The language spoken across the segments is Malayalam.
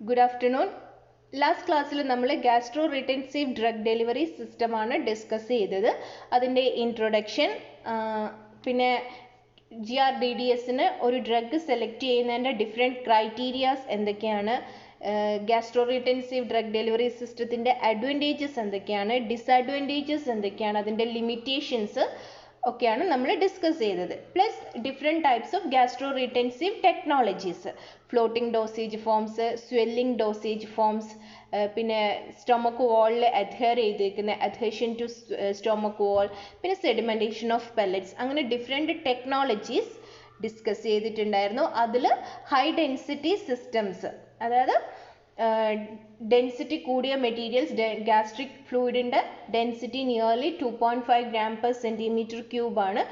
Good afternoon. Last class we gastro-retentive drug delivery system discuss ചെയ്തത് അതിന്റെ introduction പിന്നെ Grdds ഒരു drug select ചെയ്യുന്നതിന്റെ different criteria എന്തൊക്കെയാണ് gastro-retentive drug delivery systemത്തിന്റെ advantages എന്തൊക്കെയാണ് disadvantages എന്തൊക്കെയാണ് അതിന്റെ limitations ഒക്കെയാണ് നമ്മൾ ഡിസ്കസ് ചെയ്തത് plus different types of gastroretentive technologies floating dosage forms swelling dosage forms പിന്നെ സ്റ്റൊമക്ക് വാളിൽ അഡ്ഹെയർ ചെയ്തിരിക്കുന്ന അഡ്ഹെഷൻ ടു സ്റ്റൊമക്ക് വാൾ പിന്നെ സെഡിമെൻറ്റേഷൻ ഓഫ് പെല്ലറ്റ്സ് അങ്ങനെ ഡിഫറെൻറ്റ് ടെക്നോളജീസ് ഡിസ്കസ് ചെയ്തിട്ടുണ്ടായിരുന്നു അതിൽ ഹൈ ഡെൻസിറ്റി സിസ്റ്റംസ് അതായത് ഡെൻസിറ്റി കൂടിയ മെറ്റീരിയൽസ് ഗാസ്ട്രിക് ഫ്ലൂയിഡിൻ്റെ density nearly 2.5 gram per centimeter cube ആണ്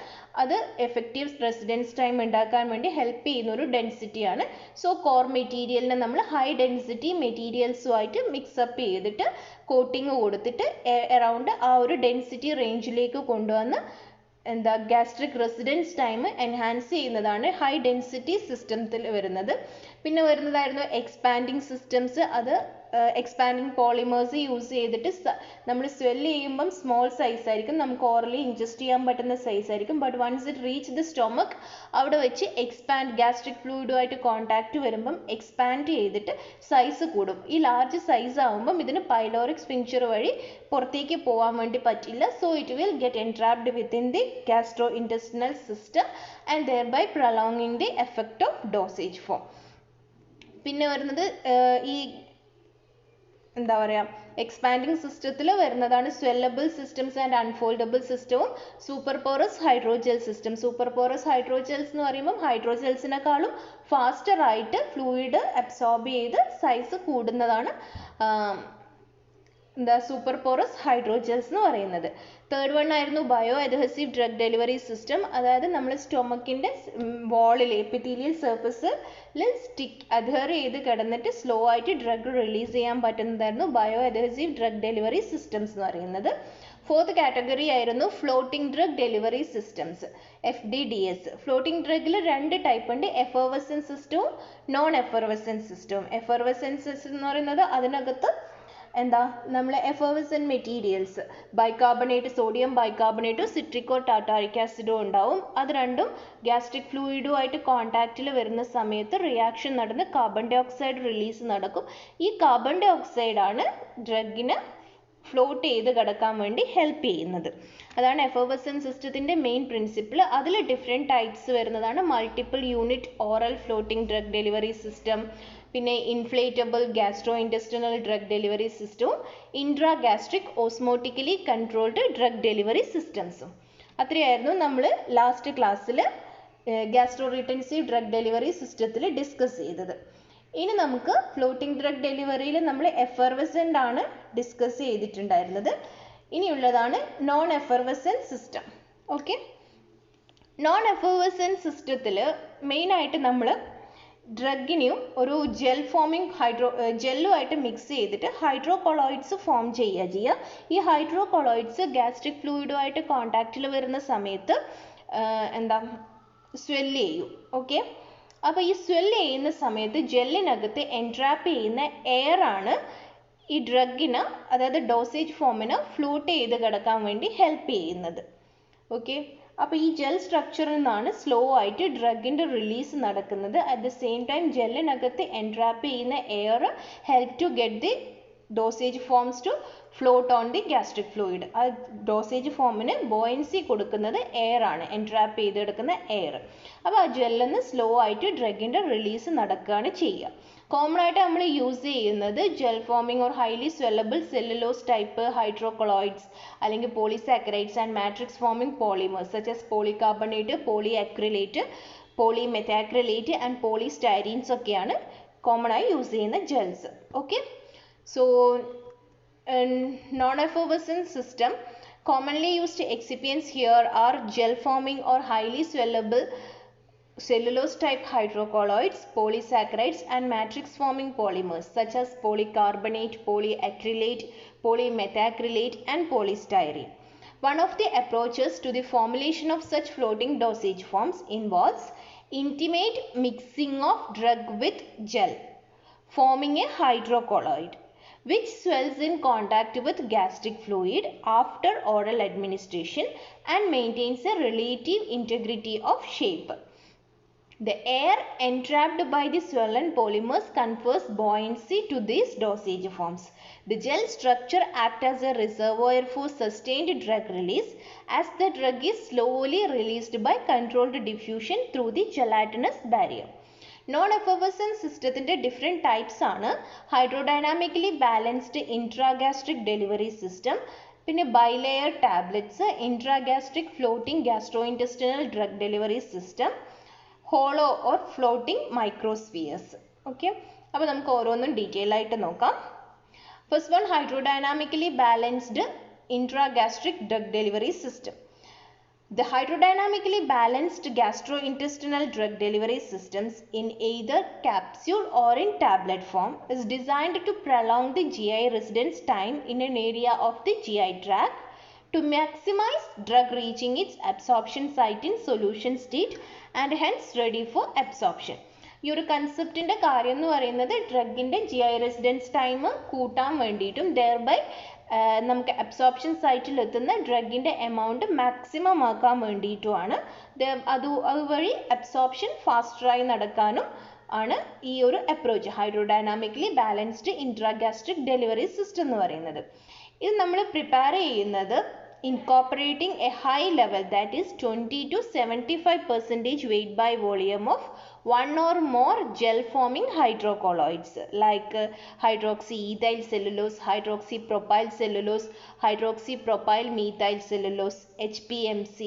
അത് എഫക്റ്റീവ് റെസിഡൻസ് ടൈം ഉണ്ടാക്കാൻ വേണ്ടി ഹെൽപ്പ് ചെയ്യുന്ന ഒരു ഡെൻസിറ്റിയാണ് സോ കോർ മെറ്റീരിയലിനെ നമ്മൾ ഹൈ ഡെൻസിറ്റി മെറ്റീരിയൽസുമായിട്ട് മിക്സപ്പ് ചെയ്തിട്ട് കോട്ടിങ് കൊടുത്തിട്ട് അറൗണ്ട് ആ ഒരു ഡെൻസിറ്റി റേഞ്ചിലേക്ക് കൊണ്ടുവന്ന് എന്താ ഗാസ്ട്രിക് റെസിഡൻസ് ടൈം എൻഹാൻസ് ചെയ്യുന്നതാണ് ഹൈ ഡെൻസിറ്റി സിസ്റ്റത്തിൽ വരുന്നത് പിന്നെ വരുന്നതായിരുന്നു എക്സ്പാൻഡിങ് സിസ്റ്റംസ് അത് എക്സ്പാൻഡിങ് പോളിമേഴ്സ് യൂസ് ചെയ്തിട്ട് നമ്മൾ സ്വെല്ല് ചെയ്യുമ്പം സ്മോൾ സൈസ് ആയിരിക്കും നമുക്ക് ഓറലി ഇൻജസ്റ്റ് ചെയ്യാൻ പറ്റുന്ന സൈസ് ആയിരിക്കും but once it reach the stomach അവിടെ വെച്ച് എക്സ്പാൻഡ് ഗാസ്ട്രിക് ഫ്ലൂയിഡുമായിട്ട് കോൺടാക്റ്റ് വരുമ്പം എക്സ്പാൻഡ് ചെയ്തിട്ട് സൈസ് കൂടും ഈ ലാർജ് സൈസ് ആകുമ്പം ഇതിന് പൈലോറിക് സ്പിങ്ചർ വഴി പുറത്തേക്ക് പോകാൻ വേണ്ടി പറ്റില്ല so it will get entrapped within the gastro intestinal system and thereby prolonging the effect of dosage form പിന്നെ വരുന്നത് ഈ എന്താ പറയുക എക്സ്പാൻഡിങ് സിസ്റ്റത്തിൽ വരുന്നതാണ് സ്വെല്ലബിൾ സിസ്റ്റംസ് ആൻഡ് അൺഫോൾഡബിൾ സിസ്റ്റവും super porous hydrogel system super porous hydrogels എന്ന് പറയുമ്പം ഹൈഡ്രോജെൽസിനെക്കാളും ഫാസ്റ്റർ ആയിട്ട് ഫ്ലൂയിഡ് അബ്സോർബ് ചെയ്ത് സൈസ് കൂടുന്നതാണ് എന്താ സൂപ്പർ പോറസ് ഹൈഡ്രോജെൽസ് എന്ന് പറയുന്നത് തേർഡ് വൺ ആയിരുന്നു bio adhesive drug delivery system അതായത് നമ്മൾ സ്റ്റൊമക്കിൻ്റെ വാളിൽ എപ്പിത്തീലിയൽ സർഫസിൽ അഡ്ഹെയർ ചെയ്ത് കിടന്നിട്ട് സ്ലോ ആയിട്ട് ഡ്രഗ് റിലീസ് ചെയ്യാൻ പറ്റുന്നതായിരുന്നു bio adhesive drug delivery systems എന്ന് പറയുന്നത് ഫോർത്ത് കാറ്റഗറി ആയിരുന്നു floating drug delivery systems FDDS floating ഡ്രഗിൽ രണ്ട് ടൈപ്പ് ഉണ്ട് എഫർവസൻ സിസ്റ്റവും നോൺ എഫർവസൻ സിസ്റ്റവും എഫർവസൻ സിസ്റ്റം എന്ന് പറയുന്നത് അതിനകത്ത് എന്താ നമ്മൾ എഫർവസൻ മെറ്റീരിയൽസ് ബൈകാർബണേറ്റ് സോഡിയം ബൈകാർബണേറ്റോ സിട്രിക്കോ ടാറ്റാറിക് ആസിഡോ ഉണ്ടാവും അത് രണ്ടും ഗ്യാസ്ട്രിക് ഫ്ലൂയിഡുമായിട്ട് കോൺടാക്റ്റിൽ വരുന്ന സമയത്ത് റിയാക്ഷൻ നടന്ന് കാർബൺ ഡൈ ഓക്സൈഡ് റിലീസ് നടക്കും ഈ കാർബൺ ഡൈ ഓക്സൈഡ് ആണ് ഡ്രഗിന് ഫ്ലോട്ട് ചെയ്ത് കിടക്കാൻ വേണ്ടി ഹെൽപ്പ് ചെയ്യുന്നത് അതാണ് എഫർവസൻ സിസ്റ്റത്തിൻ്റെ മെയിൻ പ്രിൻസിപ്പിൾ അതിൽ ഡിഫറെൻറ്റ് ടൈപ്സ് വരുന്നതാണ് multiple unit oral floating drug delivery system പിന്നെ inflatable gastro intestinal drug delivery സിസ്റ്റവും intra gastric osmotically controlled drug delivery സിസ്റ്റംസും അത്രയായിരുന്നു നമ്മൾ ലാസ്റ്റ് ക്ലാസ്സിൽ ഗാസ്ട്രോ റിറ്റൻസീവ് ഡ്രഗ് ഡെലിവറി സിസ്റ്റത്തിൽ ഡിസ്കസ് ചെയ്തത് ഇനി നമുക്ക് ഫ്ലോട്ടിംഗ് ഡ്രഗ് ഡെലിവറിയിൽ നമ്മൾ എഫർവസൻ്റ് ആണ് ഡിസ്കസ് ചെയ്തിട്ടുണ്ടായിരുന്നത് ഇനിയുള്ളതാണ് നോൺ എഫർവസൻ സിസ്റ്റം ഓക്കെ നോൺ എഫർവസൻ സിസ്റ്റത്തിൽ മെയിനായിട്ട് നമ്മൾ ഡ്രഗിനെയും ഒരു ജെൽ ഫോമിങ് ജെല്ലുമായിട്ട് മിക്സ് ചെയ്തിട്ട് ഹൈഡ്രോകൊളോയിഡ്സ് ഫോം ചെയ്യുക ഈ ഹൈഡ്രോകൊളോയിഡ്സ് ഗാസ്ട്രിക് ഫ്ലൂയിഡുമായിട്ട് കോൺടാക്റ്റിൽ വരുന്ന സമയത്ത് എന്താ സ്വെല്ല് ചെയ്യും ഓക്കെ അപ്പോൾ ഈ സ്വെല്ല് ചെയ്യുന്ന സമയത്ത് ജെല്ലിനകത്ത് എൻട്രാപ്പ് ചെയ്യുന്ന എയർ ആണ് ഈ ഡ്രഗിന് അതായത് ഡോസേജ് ഫോമിന് ഫ്ലൂട്ട് ചെയ്ത് കിടക്കാൻ വേണ്ടി ഹെൽപ്പ് ചെയ്യുന്നത് ഓക്കെ അപ്പോൾ ഈ ജെൽ സ്ട്രക്ചറിൽ നിന്നാണ് സ്ലോ ആയിട്ട് ഡ്രഗിൻ്റെ റിലീസ് നടക്കുന്നത് അറ്റ് ദ സെയിം ടൈം ജെല്ലിനകത്ത് എൻട്രാപ്പ് ചെയ്യുന്ന air help to get the dosage forms to float on the gastric fluid ആ ഡോസേജ് ഫോമിന് ബോയൻസി കൊടുക്കുന്നത് എയർ ആണ് എൻട്രാപ്പ് ചെയ്തെടുക്കുന്ന എയർ അപ്പോൾ ആ ജെല്ലിൽ നിന്ന് സ്ലോ ആയിട്ട് ഡ്രഗിൻ്റെ റിലീസ് നടക്കുകയാണ് ചെയ്യുക കോമൺ ആയിട്ട് നമ്മൾ യൂസ് ചെയ്യുന്നത് gel forming or highly swellable cellulose type hydrocolloids അല്ലെങ്കിൽ polysaccharides and matrix forming polymers such as polycarbonate polyacrylate polymethacrylate and polystyrenes ഒക്കെയാണ് കോമൺ ആയി യൂസ് ചെയ്യുന്ന gels okay so non-effervescent system commonly used excipients here are gel forming or highly swellable cellulose type hydrocolloids, polysaccharides and matrix forming polymers such as polycarbonate, polyacrylate, polymetacrylate and polystyrene. One of the approaches to the formulation of such floating dosage forms involves intimate mixing of drug with gel. forming a hydrocolloid, which swells in contact with gastric fluid after oral administration and maintains a relative integrity of shape. The air entrapped by the swollen polymers confers buoyancy to these dosage forms. The gel structure acts as a reservoir for sustained drug release as the drug is slowly released by controlled diffusion through the gelatinous barrier. Non-effervescent systemത്തിന്റെ different types ആണ് hydrodynamically balanced intragastric delivery system, പിന്നെ bilayer tablets, intragastric floating gastrointestinal drug delivery system, hollow or floating microspheres. Okay, അപ്പോൾ നമുക്ക് ഓരോന്നും ഡീറ്റെയിൽ ആയിട്ട് നോക്കാം. First one, hydrodynamically balanced intragastric drug delivery system. The hydrodynamically balanced gastrointestinal drug delivery systems in either capsule or in tablet form is designed to prolong the GI residence time in an area of the GI tract to maximize drug reaching its absorption site in solution state and hence ready for absorption. ഈ ഒരു കൺസെപ്റ്റിൻ്റെ കാര്യം എന്ന് പറയുന്നത് ഡ്രഗിൻ്റെ GI റെസിഡൻസ് ടൈം കൂട്ടാൻ വേണ്ടിയിട്ടും ദെയർബൈ നമുക്ക് അബ്സോർപ്ഷൻ സൈറ്റിൽ എത്തുന്ന ഡ്രഗിൻ്റെ എമൗണ്ട് മാക്സിമം ആക്കാൻ വേണ്ടിയിട്ടുമാണ്. അതുവഴി അബ്സോർപ്ഷൻ ഫാസ്റ്ററായി നടക്കാനും ആണ് ഈ ഒരു approach ഹൈഡ്രോഡൈനാമിക്കലി balanced intragastric delivery system എന്ന് പറയുന്നത്. ഇത് നമ്മൾ പ്രിപ്പയർ ചെയ്യുന്നത് incorporating a high level, that is 20 to 75% weight by volume of one or more gel forming hydrocolloids like hydroxyethyl cellulose, hydroxypropyl cellulose, hydroxypropyl methyl cellulose, HPMC,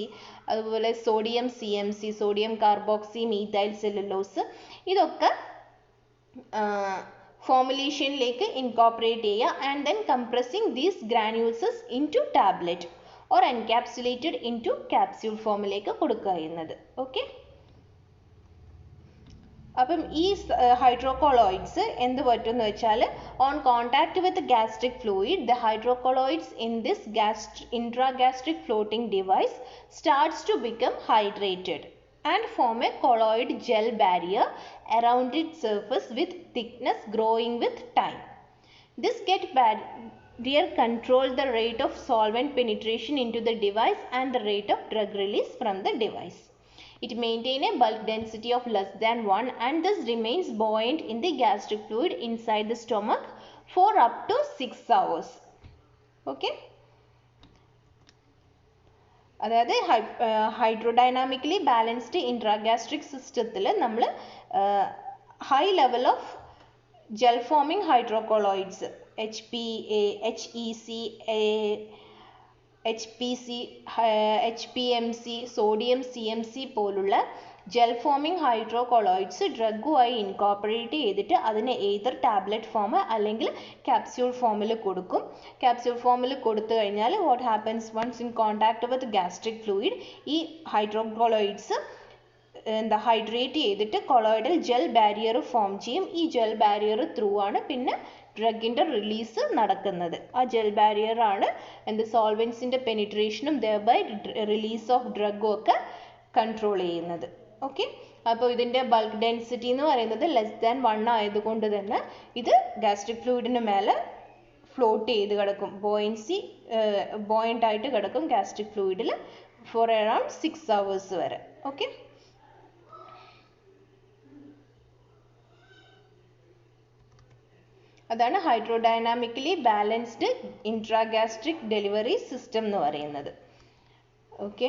അതുപോലെ sodium CMC, sodium carboxy methyl cellulose, ഇതൊക്കെ ഫോർമുലേഷനിലേക്ക് ഇൻകോപ്പറേറ്റ് ചെയ്യുക and then compressing these granules into tablet or encapsulated into capsule ഫോമിലേക്ക് കൊടുക്കുക ചെയ്യുന്നത്. ഓക്കെ, അപ്പം ഈ ഹൈഡ്രോകൊളോയിഡ്സ് എന്ത് പറ്റുമെന്ന് വെച്ചാൽ on contact with gastric fluid the hydrocolloids in this intragastric floating device starts to become hydrated and form a colloid gel barrier around its surface with thickness growing with time. This barrier controls the rate of solvent penetration into the device and the rate of drug release from the device. It maintains a bulk density of less than 1 and thus remains buoyant in the gastric fluid inside the stomach for up to 6 hours. Okay. അതായത് ഹൈഡ്രോഡൈനാമിക്കലി ബാലൻസ്ഡ് ഇൻട്രാഗാസ്ട്രിക് സിസ്റ്റത്തിൽ നമ്മൾ high level of gel forming hydrocolloids HPA, HEC, HPC, HPMC, sodium CMC പോലുള്ള ജെൽ ഫോമിംഗ് ഹൈഡ്രോകൊളോയിഡ്സ് ഡ്രഗുമായി ഇൻകോപ്പറേറ്റ് ചെയ്തിട്ട് അതിനെ ഏതർ ടാബ്ലറ്റ് ഫോം അല്ലെങ്കിൽ ക്യാപ്സ്യൂൾ ഫോമിൽ കൊടുക്കും. ക്യാപ്സ്യൂൾ ഫോമിൽ കൊടുത്തു കഴിഞ്ഞാൽ what happens once in contact with gastric fluid ഈ ഹൈഡ്രോകൊളോയിഡ്സ് ഹൈഡ്രേറ്റ് ചെയ്തിട്ട് കൊളോയിഡൽ ജെൽ ബാരിയർ ഫോം ചെയ്യും. ഈ ജെൽ ബാരിയർ ത്രൂ ആണ് പിന്നെ ഡ്രഗിൻ്റെ റിലീസ് നടക്കുന്നത്. ആ ജെൽ ബാരിയർ ആണ് സോൾവെൻസിൻ്റെ പെനിട്രേഷനും ദെയർബൈ റിലീസ് ഓഫ് ഡ്രഗും ഒക്കെ കൺട്രോൾ ചെയ്യുന്നത്. ഓക്കെ, അപ്പോൾ ഇതിൻ്റെ ബൾക്ക് ഡെൻസിറ്റി എന്ന് പറയുന്നത് ലെസ് ദാൻ 1 ആയതുകൊണ്ട് തന്നെ ഇത് ഗാസ്ട്രിക് ഫ്ലൂയിഡിന് മേലെ ഫ്ലോട്ട് ചെയ്ത് കിടക്കും, ബോയിൻ്റ് ആയിട്ട് കിടക്കും ഗാസ്ട്രിക് ഫ്ലൂയിഡിൽ ഫോർ അറൗണ്ട് 6 hours വരെ. ഓക്കെ, അതാണ് ഹൈഡ്രോഡൈനാമിക്കലി ബാലൻസ്ഡ് ഇൻട്രാഗാസ്ട്രിക് ഡെലിവറി സിസ്റ്റം എന്ന് പറയുന്നത്. ഓക്കെ,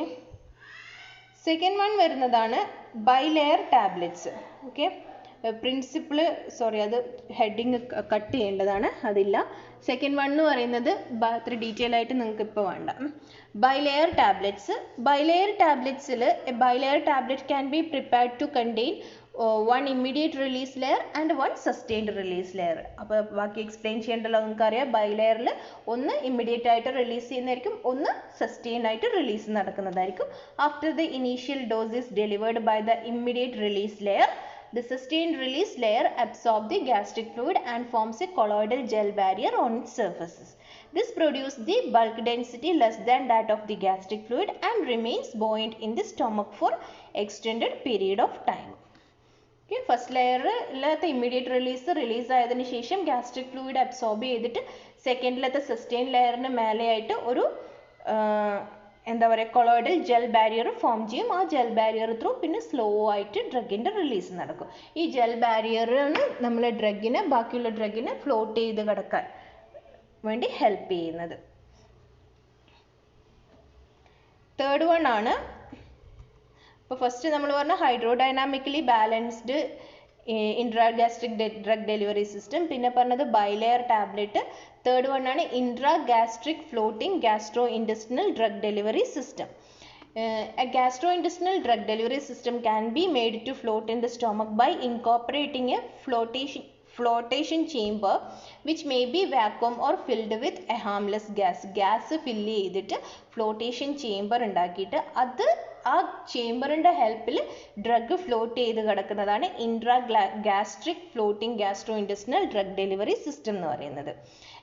സെക്കൻഡ് വൺ വരുന്നതാണ് ബൈലെയർ ടാബ്ലറ്റ്സ്. ഓക്കെ, പ്രിൻസിപ്പിൾ അത് ഹെഡിങ് കട്ട് ചെയ്യേണ്ടതാണ്, അതില്ല. സെക്കൻഡ് വൺ എന്ന് പറയുന്നത് അത്ര ഡീറ്റെയിൽ ആയിട്ട് നിങ്ങൾക്ക് ഇപ്പോൾ വേണ്ട. Bilayer tablets. ബൈലെയർ ടാബ്ലറ്റ്സിൽ bilayer tablet can be prepared to contain one immediate release layer and one sustained release layer. അപ്പോൾ ബാക്കി എക്സ്പ്ലെയിൻ ചെയ്യേണ്ടല്ലോ, നിങ്ങൾക്കറിയാം. ബൈലെയറിൽ ഒന്ന് ഇമ്മീഡിയറ്റ് ആയിട്ട് റിലീസ് ചെയ്യുന്നതായിരിക്കും, ഒന്ന് സസ്റ്റെയിൻ ആയിട്ട് റിലീസ് നടക്കുന്നതായിരിക്കും. After the initial dose is delivered by the immediate release layer, the sustained release layer absorbs the gastric fluid and forms a colloidal gel barrier on its surfaces. This produces the bulk density less than that of the gastric fluid and remains buoyant in the stomach for extended period of time. Okay, first layer immediate release ആയതിനു ശേഷം gastric fluid absorb ചെയ്തിട്ട് സെക്കൻഡിലത്തെ സസ്റ്റെയിൻ ലെയറിന് മേലെയായിട്ട് ഒരു എന്താ പറയുക കൊളോയിഡൽ ജെൽ ബാരിയർ ഫോം ചെയ്യും. ആ ജെൽ ബാരിയർ ത്രൂ പിന്നെ സ്ലോ ആയിട്ട് ഡ്രഗിൻ്റെ റിലീസ് നടക്കും. ഈ ജെൽ ബാരിയറാണ് നമ്മളെ ഡ്രഗിനെ ബാക്കിയുള്ള ഡ്രഗിനെ ഫ്ലോട്ട് ചെയ്ത് കിടക്കാൻ വേണ്ടി ഹെൽപ്പ് ചെയ്യുന്നത്. തേർഡ് വൺ ആണ്, ഇപ്പോൾ ഫസ്റ്റ് നമ്മൾ പറഞ്ഞ hydrodynamically balanced intragastric drug delivery system, പിന്നെ പറഞ്ഞത് ബൈലെയർ ടാബ്ലറ്റ്. തേർഡ് വൺ ആണ് intragastric floating gastro intestinal drug delivery system. A gastrointestinal drug delivery system can be made to float in the stomach by incorporating a flotation chamber which may be vacuum or filled with a harmless gas. Gas fill ചെയ്തിട്ട് flotation chamber ഉണ്ടാക്കിയിട്ട് അത് ആ ചേമ്പറിൻ്റെ ഹെൽപ്പിൽ ഡ്രഗ് ഫ്ലോട്ട് ചെയ്ത് കിടക്കുന്നതാണ് intragastric floating gastro intestinal drug delivery system എന്ന് പറയുന്നത്.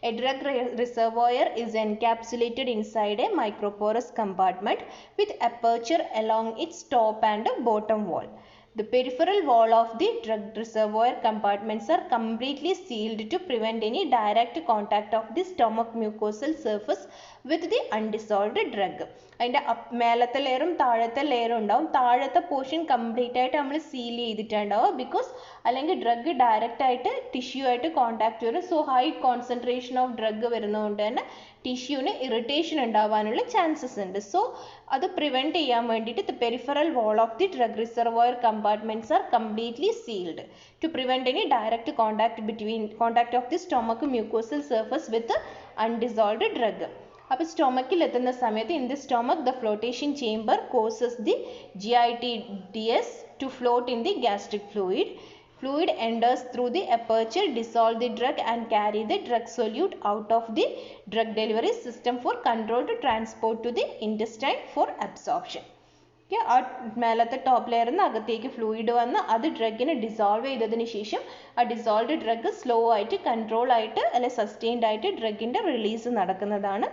A drug reservoir is encapsulated inside a microporous compartment with aperture along its top and bottom wall. The peripheral wall of the drug reservoir compartments are completely sealed to prevent any direct contact of the stomach mucosal surface with the undissolved drug. അതിൻ്റെ മേലത്തെ ലെയറും താഴത്തെ ലെയറും ഉണ്ടാവും. താഴത്തെ പോർഷൻ കംപ്ലീറ്റ് ആയിട്ട് നമ്മൾ സീൽ ചെയ്തിട്ടുണ്ടാവുക, ബിക്കോസ് അല്ലെങ്കിൽ ഡ്രഗ് ഡയറക്റ്റ് ആയിട്ട് ടിഷ്യൂ ആയിട്ട് കോൺടാക്ട് വരും. So high concentration of drug വരുന്നതുകൊണ്ട് തന്നെ ടിഷ്യൂവിന് ഇറിറ്റേഷൻ ഉണ്ടാവാനുള്ള ചാൻസസ് ഉണ്ട്. സോ അത് പ്രിവെൻറ്റ് ചെയ്യാൻ വേണ്ടിയിട്ട് the peripheral wall of the drug reservoir compartments are completely sealed to prevent any direct contact of the stomach mucosal surface with undissolved drug. അപ്പോൾ സ്റ്റൊമക്കിൽ എത്തുന്ന സമയത്ത് in the stomach the flotation chamber causes the GITDS to float in the gastric fluid. Fluid enters through the aperture, dissolve the drug and carry the drug solute out of the drug delivery system for controlled transport to the intestine for absorption. ആ മേലത്തെ ടോപ്പ് ലെയറിൽ നിന്ന് അകത്തേക്ക് ഫ്ലൂയിഡ് വന്ന് അത് ഡ്രഗിനെ ഡിസോൾവ് ചെയ്തതിന് ശേഷം ആ ഡിസോൾവ്ഡ് ഡ്രഗ് സ്ലോ ആയിട്ട് കൺട്രോൾ ആയിട്ട് അല്ലെ സസ്റ്റെയിൻഡ് ആയിട്ട് ഡ്രഗിൻ്റെ റിലീസ് നടക്കുന്നതാണ്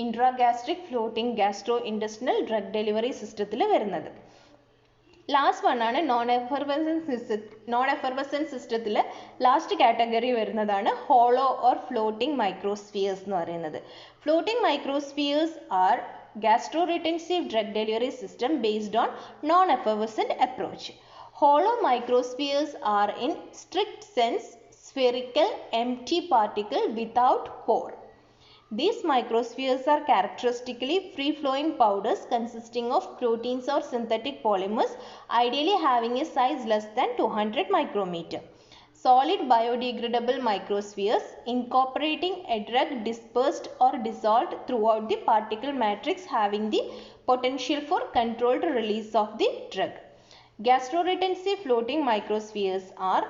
intragastric floating gastro intestinal drug delivery സിസ്റ്റത്തിൽ വരുന്നത്. ലാസ്റ്റ് വൺ ആണ് നോൺ എഫർവസൻറ്റ് സിസ്റ്റത്തിൽ ലാസ്റ്റ് കാറ്റഗറി വരുന്നതാണ് ഹോളോ ഓർ ഫ്ലോട്ടിംഗ് മൈക്രോസ്ഫിയേഴ്സ് എന്ന് പറയുന്നത്. Floating microspheres are gastroretentive drug delivery system based on non-effervescent approach. Hollow microspheres are in strict sense spherical empty particle without pore. These microspheres are characteristically free-flowing powders consisting of proteins or synthetic polymers, ideally having a size less than 200 micrometer. Solid biodegradable microspheres incorporating a drug dispersed or dissolved throughout the particle matrix having the potential for controlled release of the drug. Gastroretentive floating microspheres are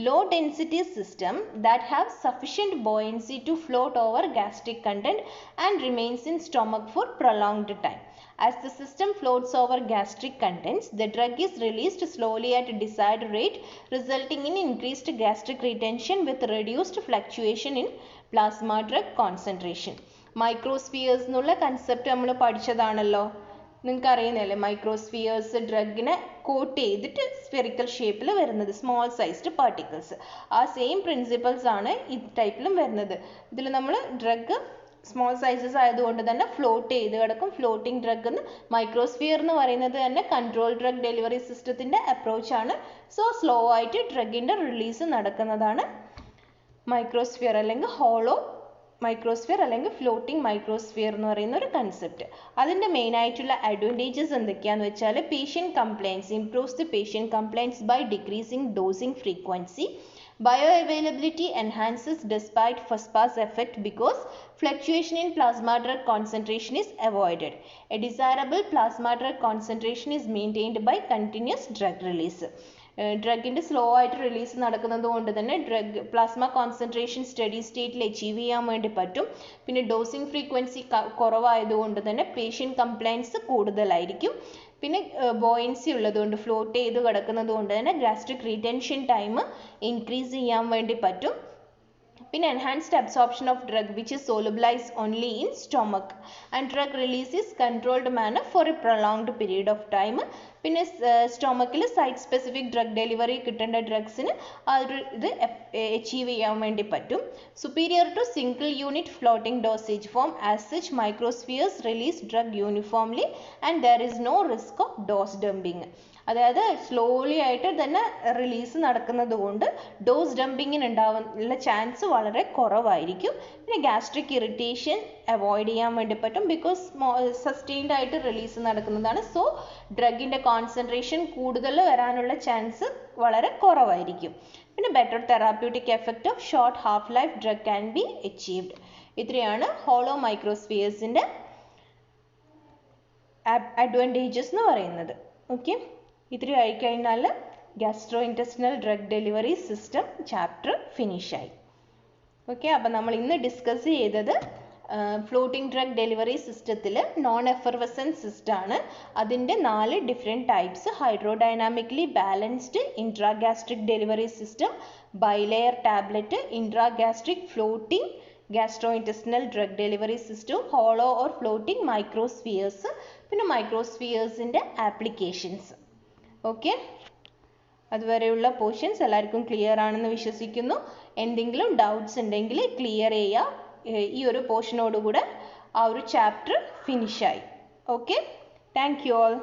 low density systems that have sufficient buoyancy to float over gastric content and remains in stomach for prolonged time. As the system floats over gastric contents, the drug is released slowly at a desired rate, resulting in increased gastric retention with reduced fluctuation in plasma drug concentration. Microspheres എന്നുള്ള കൺസെപ്റ്റ് നമ്മൾ പഠിച്ചതാണല്ലോ, നിങ്ങൾക്ക് അറിയുന്നതല്ലേ. മൈക്രോസ്ഫിയേഴ്സ് ഡ്രഗിനെ കോട്ട് ചെയ്തിട്ട് സ്ഫെറിക്കൽ ഷേപ്പിൽ വരുന്നത് സ്മോൾ സൈസ്ഡ് പാർട്ടിക്കിൾസ്. ആ സെയിം പ്രിൻസിപ്പിൾസ് ആണ് ഈ ടൈപ്പിലും വരുന്നത്. ഇതിൽ നമ്മൾ ഡ്രഗ് സ്മോൾ സൈസസ് ആയതുകൊണ്ട് തന്നെ ഫ്ലോട്ട് ചെയ്ത് കിടക്കും. ഫ്ലോട്ടിംഗ് ഡ്രഗ് എന്ന് മൈക്രോസ്ഫിയർ എന്ന് പറയുന്നത് തന്നെ കൺട്രോൾ ഡ്രഗ് ഡെലിവറി സിസ്റ്റത്തിൻ്റെ അപ്രോച്ചാണ്. സോ സ്ലോ ആയിട്ട് ഡ്രഗിൻ്റെ റിലീസ് നടക്കുന്നതാണ് മൈക്രോസ്ഫിയർ അല്ലെങ്കിൽ ഹോളോ മൈക്രോസ്ഫിയർ അല്ലെങ്കിൽ ഫ്ലോട്ടിംഗ് മൈക്രോസ്ഫിയർ എന്ന് പറയുന്ന ഒരു കൺസെപ്റ്റ്. അതിൻ്റെ മെയിൻ ആയിട്ടുള്ള അഡ്വാൻറ്റേജസ് എന്തൊക്കെയാണെന്ന് വെച്ചാൽ patient compliance improves the patient compliance by decreasing dosing frequency. Bioavailability enhances despite first pass effect because fluctuation in plasma drug concentration is avoided. A desirable plasma drug concentration is maintained by continuous drug release. ഡ്രഗിൻ്റെ സ്ലോ ആയിട്ട് റിലീസ് നടക്കുന്നത് കൊണ്ട് തന്നെ ഡ്രഗ് പ്ലാസ്മ കോൺസെൻട്രേഷൻ സ്റ്റഡി സ്റ്റേറ്റിൽ അച്ചീവ് ചെയ്യാൻ വേണ്ടി പറ്റും. പിന്നെ ഡോസിങ് ഫ്രീക്വൻസി കുറവായതുകൊണ്ട് തന്നെ പേഷ്യൻ്റ് കംപ്ലൈൻസ് കൂടുതലായിരിക്കും. പിന്നെ ബോയൻസി ഉള്ളതുകൊണ്ട് ഫ്ലോട്ട് ചെയ്ത് കിടക്കുന്നത് കൊണ്ട് തന്നെ ഗ്യാസ്ട്രിക് റീറ്റൻഷൻ ടൈം ഇൻക്രീസ് ചെയ്യാൻ വേണ്ടി പറ്റും. പിന്നെ enhanced absorption of drug which is solubilized only in stomach and drug release is controlled manner for a prolonged period of time. പിന്നെ സ്റ്റൊമക്കിൽ സൈറ്റ് സ്പെസിഫിക് ഡ്രഗ് ഡെലിവറി കിട്ടേണ്ട ഡ്രഗ്സിന് ആ ഒരു ഇത് അച്ചീവ് ചെയ്യാൻ വേണ്ടി പറ്റും. Superior to single unit floating dosage form as such microspheres release drug uniformly and there is no risk of dose dumping. അതായത് സ്ലോലി ആയിട്ട് തന്നെ റിലീസ് നടക്കുന്നത് കൊണ്ട് ഡോസ് ഡംപിങ്ങിന് ഉണ്ടാവാനുള്ള ചാൻസ് വളരെ കുറവായിരിക്കും. പിന്നെ ഗ്യാസ്ട്രിക് ഇറിറ്റേഷൻ അവോയ്ഡ് ചെയ്യാൻ വേണ്ടി പറ്റും, ബിക്കോസ് സസ്റ്റെയിൻഡ് ആയിട്ട് റിലീസ് നടക്കുന്നതാണ്. സോ ഡ്രഗിൻ്റെ കോൺസെൻട്രേഷൻ കൂടുതൽ വരാനുള്ള ചാൻസ് വളരെ കുറവായിരിക്കും. പിന്നെ better therapeutic effect of short half life drug can be achieved. ഇത്രയാണ് ഹോളോ മൈക്രോസ്ഫിയേഴ്സിൻ്റെ അഡ്വാൻറ്റേജസ് എന്ന് പറയുന്നത്. ഓക്കെ, ഇത്ര ആയിക്കഴിഞ്ഞാൽ gastro intestinal drug delivery system chapter ഫിനിഷായി. ഓക്കെ, അപ്പം നമ്മൾ ഇന്ന് ഡിസ്കസ് ചെയ്തത് ഫ്ലോട്ടിംഗ് ഡ്രഗ് ഡെലിവറി സിസ്റ്റത്തിൽ നോൺ എഫർവസൻറ്റ് സിസ്റ്റമാണ്. അതിൻ്റെ 4 different types: hydrodynamically balanced intragastric delivery system, bilayer tablet, ഇൻട്രാഗാസ്ട്രിക് floating gastro intestinal drug delivery system, hollow or floating microspheres, പിന്നെ മൈക്രോസ്ഫിയേഴ്സിൻ്റെ ആപ്ലിക്കേഷൻസ്. ഓക്കെ, അതുവരെയുള്ള പോർഷൻസ് എല്ലാവർക്കും ക്ലിയർ ആണെന്ന് വിശ്വസിക്കുന്നു. എന്തെങ്കിലും ഡൗട്ട്സ് ഉണ്ടെങ്കിൽ ക്ലിയർ ചെയ്യുക. ഈ ഒരു പോർഷനോടുകൂടെ ആ ഒരു ചാപ്റ്റർ ഫിനിഷായി. Okay, thank you all.